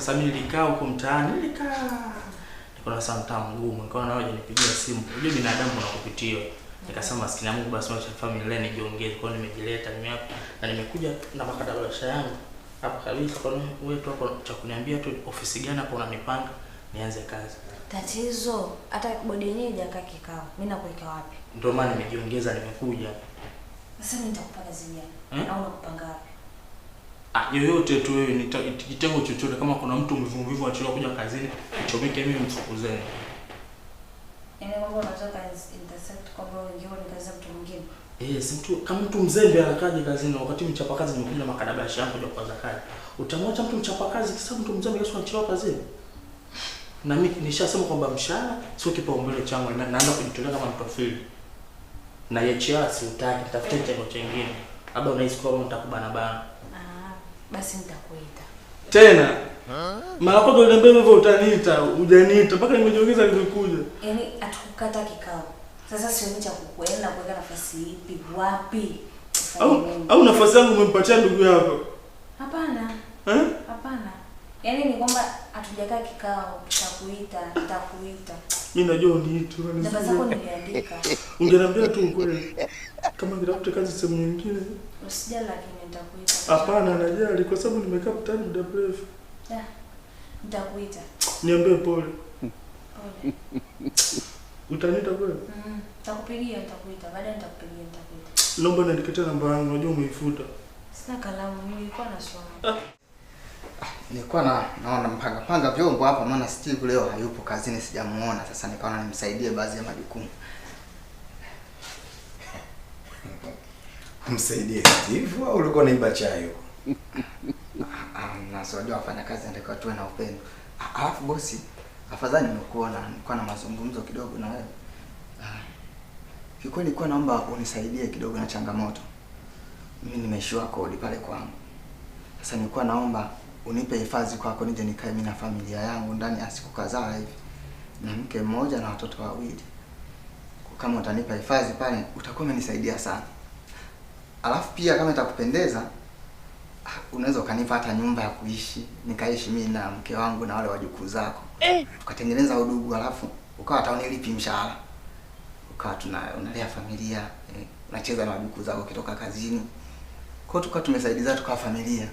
Sasa mimi nilikaa huko mtaani, nikaona sasa mtaa mgumu, nikaona naoje nipigie simu. Unajua binadamu unakupitia. Nikasema maskini ya Mungu basi wacha familia nijiongeze. Kwa hiyo nimejileta mimi hapa na nimekuja na makadabasha yangu. Hapa kabisa kwa wewe tu hapo cha kuniambia tu ofisi gani hapo unanipanga nianze kazi. Tatizo hata bodi yenyewe hajakaa kikao. Mimi nakuweka wapi? Ndio maana nimejiongeza nimekuja. Sasa mimi nitakupa kazi gani? Au unakupanga wapi? Yoyote tu wewe kitengo chochote kama kuna mtu mvivu achelewa kuja kazini, chomeke mimi mfukuzeni. Yaani mambo unataka intersect kwa bro wengine ni kazi ya mtu mwingine. Si mtu kama mtu mzembe anakaje kazini wakati mchapa kazi nimekuja makadabasha yangu kwa kwanza kazi. Utamwacha mtu mchapa kazi kisa mtu mzembe kesho anachelewa kazini? Na mimi nishasema kwamba mshahara sio kipaumbele changu na naanza kujitolea kama mtu afili. Na yachia si utaki tafuta chako chengine. Labda unahisi kwamba nitakubana bana. Basi nitakuita. Tena? Mara kwanza uliniambia hivyo utaniita, hujaniita mpaka nimejiongeza nilikuja. Yaani atukukata kikao. Sasa sioni cha kukuenda kuweka nafasi ipi, wapi? Au nafasi yangu umempatia ndugu yako? Hapana. Hapana. Yaani ni kwamba hatujakaa kikao, nitakuita. Mimi najua uniite. Namba zako niliandika. Ungeniambia tu ukweli. Kama nitafuta kazi sehemu nyingine. Usijali lakini nitakuita. Hapana, najali kwa sababu nimekaa mtaani muda mrefu. Nitakuita. Niambie pole. Pole. Utaniita kweli? Nitakupigia, nitakuita. Baadaye nitakuita. Naomba niandike namba yangu, unajua umeifuta. Sina kalamu, nilikuwa nasoma. Nilikuwa naona panga vyombo hapa maana Steve leo hayupo kazini sijamuona. Sasa nikaona nimsaidie baadhi ya majukumu. Msaidie Steve au ulikuwa unaiba chai huko? Na sio wafanya kazi ndio tuwe na upendo. Alafu bosi, afadhali nimekuona, nilikuwa na mazungumzo kidogo na wewe. Kikweli nilikuwa naomba unisaidie kidogo na changamoto. Mimi nimeishiwa kodi pale kwangu. Sasa nilikuwa naomba unipe hifadhi kwako nije nikae mimi na familia yangu ndani ya siku kadhaa hivi. Na mke mmoja na watoto wawili. Kama utanipa hifadhi pale utakuwa umenisaidia sana. Alafu pia kama itakupendeza unaweza ukanipa hata nyumba ya kuishi, nikaishi mimi na mke wangu na wale wajukuu zako. Tukatengeneza udugu alafu ukawa hata unilipi mshahara. Ukawa unalea familia, unacheza na wajukuu zako kitoka kazini. Kwa hiyo tukawa tumesaidiana tukawa familia.